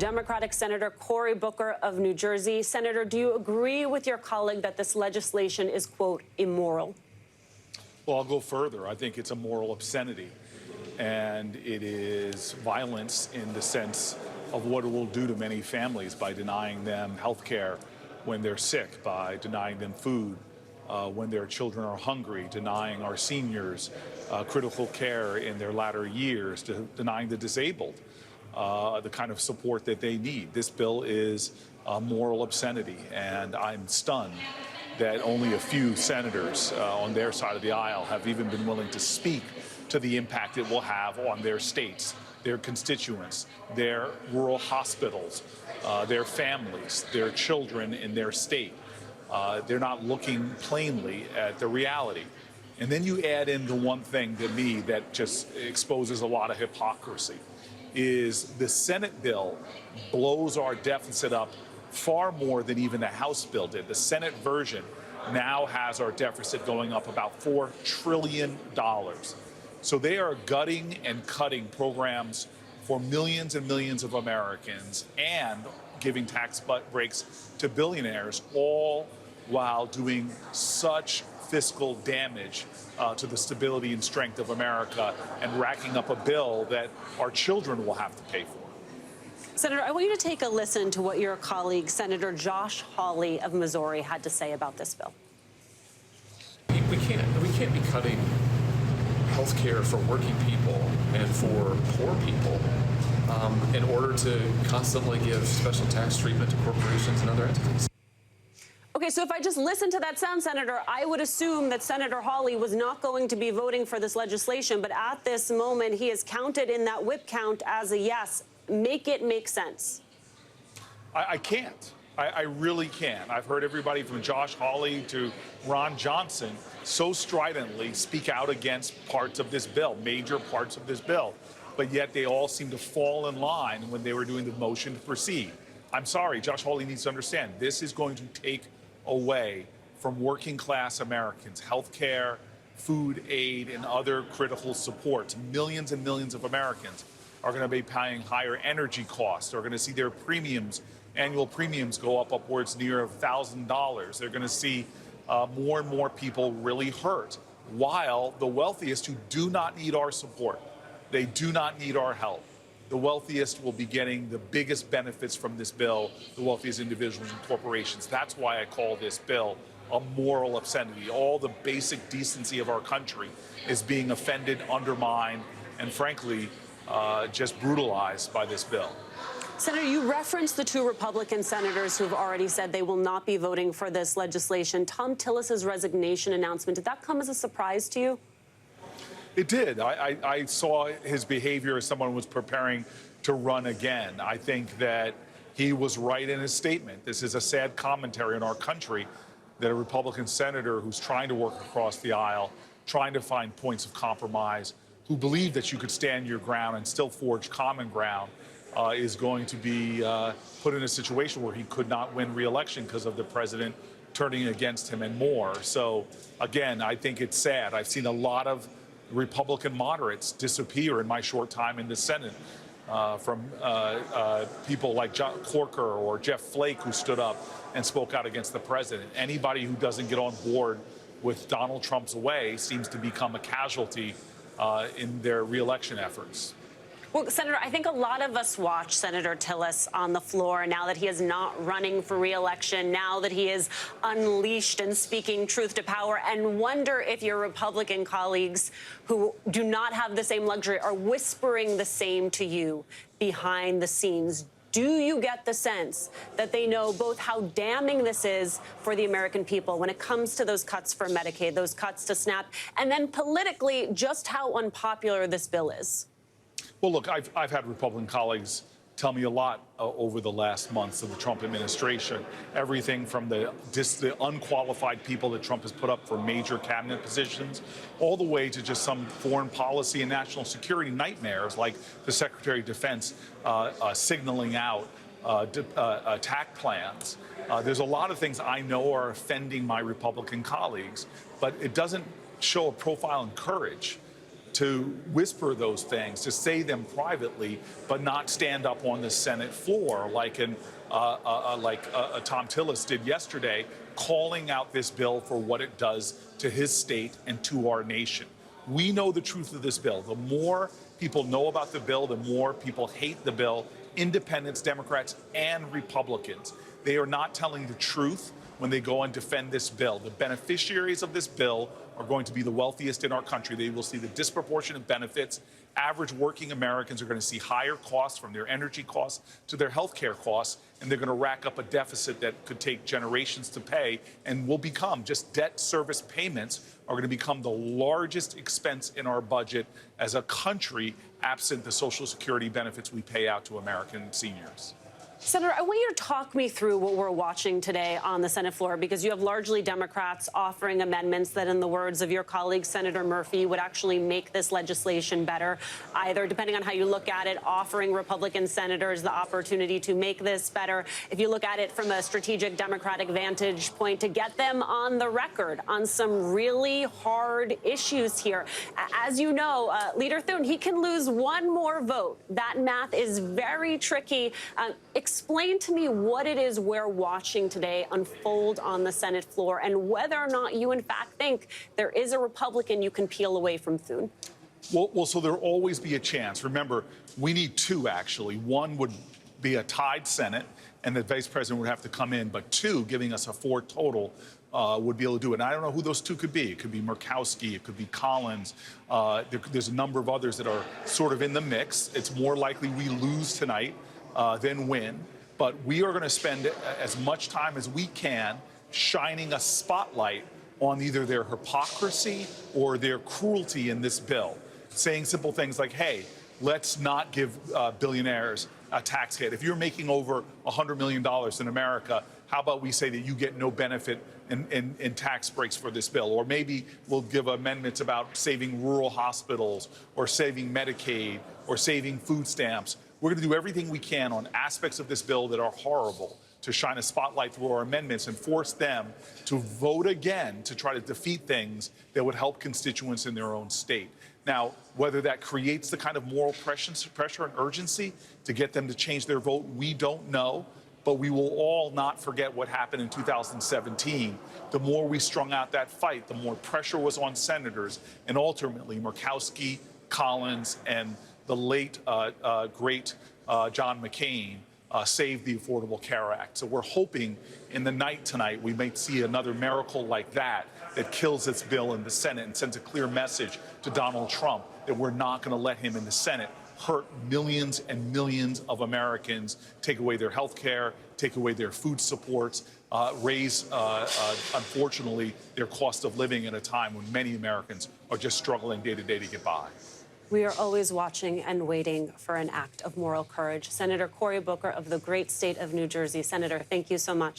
Democratic Senator Cory Booker of New Jersey. Senator, do you agree with your colleague that this legislation is, quote, immoral? Well, I'll go further. I think it's a moral obscenity, and it is violence in the sense of what it will do to many families by denying them health care when they're sick, by denying them food when their children are hungry, denying our seniors critical care in their latter years, denying the disabled the kind of support that they need. This bill is a moral obscenity, and I'm stunned that only a few senators on their side of the aisle have even been willing to speak to the impact it will have on their states, their constituents, their rural hospitals, their families, their children in their state. They're not looking plainly at the reality. And then you add in the one thing to me that just exposes a lot of hypocrisy, is the Senate bill blows our deficit up far more than even the House bill did. The Senate version now has our deficit going up about $4 trillion. So they are gutting and cutting programs for millions and millions of Americans and giving tax breaks to billionaires, all while doing such fiscal damage to the stability and strength of America and racking up a bill that our children will have to pay for. Senator, I want you to take a listen to what your colleague, Senator Josh Hawley of Missouri, had to say about this bill. We can't be cutting health care for working people and for poor people in order to constantly give special tax treatment to corporations and other entities. Okay, so if I just listen to that sound, Senator, I would assume that Senator Hawley was not going to be voting for this legislation, but at this moment, he is counted in that whip count as a yes. Make it make sense. I can't. I really can't. I've heard everybody from Josh Hawley to Ron Johnson so stridently speak out against parts of this bill, major parts of this bill, but yet they all seem to fall in line when they were doing the motion to proceed. I'm sorry, Josh Hawley needs to understand this is going to take away from working class Americans health care, food aid, and other critical supports. Millions and millions of Americans are going to be paying higher energy costs, are going to see their premiums, annual premiums go up upwards near $1,000. They're going to see more and more people really hurt, while the wealthiest who do not need our support, they do not need our help, the wealthiest will be getting the biggest benefits from this bill, the wealthiest individuals and corporations. That's why I call this bill a moral obscenity. All the basic decency of our country is being offended, undermined, and frankly, just brutalized by this bill. Senator, you referenced the two Republican senators who've already said they will not be voting for this legislation. Tom Tillis' resignation announcement, did that come as a surprise to you? It did. I saw his behavior as someone who was preparing to run again. I think that he was right in his statement. This is a sad commentary on our country that a Republican senator who's trying to work across the aisle, trying to find points of compromise, who believed that you could stand your ground and still forge common ground, is going to be put in a situation where he could not win re-election because of the president turning against him and more. So, again, I think it's sad. I've seen a lot of Republican moderates disappear in my short time in the Senate, from people like John Corker or Jeff Flake, who stood up and spoke out against the president. Anybody who doesn't get on board with Donald Trump's way seems to become a casualty in their re-election efforts. Well, Senator, I think a lot of us watch Senator Tillis on the floor now that he is not running for re-election, now that he is unleashed and speaking truth to power, and wonder if your Republican colleagues who do not have the same luxury are whispering the same to you behind the scenes. Do you get the sense that they know both how damning this is for the American people when it comes to those cuts for Medicaid, those cuts to SNAP, and then politically just how unpopular this bill is? Well, look, I've had Republican colleagues tell me a lot over the last months of the Trump administration. Everything from the unqualified people that Trump has put up for major cabinet positions, all the way to just some foreign policy and national security nightmares like the Secretary of Defense signaling out attack plans. There's a lot of things I know are offending my Republican colleagues, but it doesn't show a profile in courage. to whisper those things, to say them privately, but not stand up on the Senate floor like Tom Tillis did yesterday, calling out this bill for what it does to his state and to our nation. We know the truth of this bill. The more people know about the bill, the more people hate the bill, independents, Democrats, and Republicans. They are not telling the truth when they go and defend this bill. The beneficiaries of this bill are going to be the wealthiest in our country. They will see the disproportionate benefits. Average working Americans are going to see higher costs, from their energy costs to their health care costs, and they're going to rack up a deficit that could take generations to pay and will become, just debt service payments are going to become the largest expense in our budget as a country, absent the Social Security benefits we pay out to American seniors. Senator, I want you to talk me through what we're watching today on the Senate floor, because you have largely Democrats offering amendments that, in the words of your colleague, Senator Murphy, would actually make this legislation better, either, depending on how you look at it, offering Republican senators the opportunity to make this better. If you look at it from a strategic Democratic vantage point, to get them on the record on some really hard issues here. As you know, Leader Thune, he can lose one more vote. That math is very tricky. Explain to me what it is we're watching today unfold on the Senate floor, and whether or not you, in fact, think there is a Republican you can peel away from Thune. Well, so there'll always be a chance. Remember, we need two, actually. One would be a tied Senate, and the vice president would have to come in, but two, giving us a 4 total, would be able to do it. And I don't know who those two could be. It could be Murkowski, it could be Collins. There's a number of others that are sort of in the mix. It's more likely we lose tonight than win. But we are going to spend as much time as we can shining a spotlight on either their hypocrisy or their cruelty in this bill, saying simple things like, hey, let's not give billionaires a tax hit. If you're making over $100 million in America, how about we say that you get no benefit in tax breaks for this bill? Or maybe we'll give amendments about saving rural hospitals, or saving Medicaid, or saving food stamps. We're going to do everything we can on aspects of this bill that are horrible to shine a spotlight through our amendments and force them to vote again to try to defeat things that would help constituents in their own state. Now, whether that creates the kind of moral pressure and urgency to get them to change their vote, we don't know. But we will all not forget what happened in 2017. The more we strung out that fight, the more pressure was on senators, and ultimately Murkowski, Collins, and the late, great John McCain saved the Affordable Care Act. So we're hoping in the night tonight we might see another miracle like that kills this bill in the Senate and sends a clear message to Donald Trump that we're not going to let him in the Senate hurt millions and millions of Americans, take away their health care, take away their food supports, raise, unfortunately, their cost of living at a time when many Americans are just struggling day to day to get by. We are always watching and waiting for an act of moral courage. Senator Cory Booker of the great state of New Jersey. Senator, thank you so much.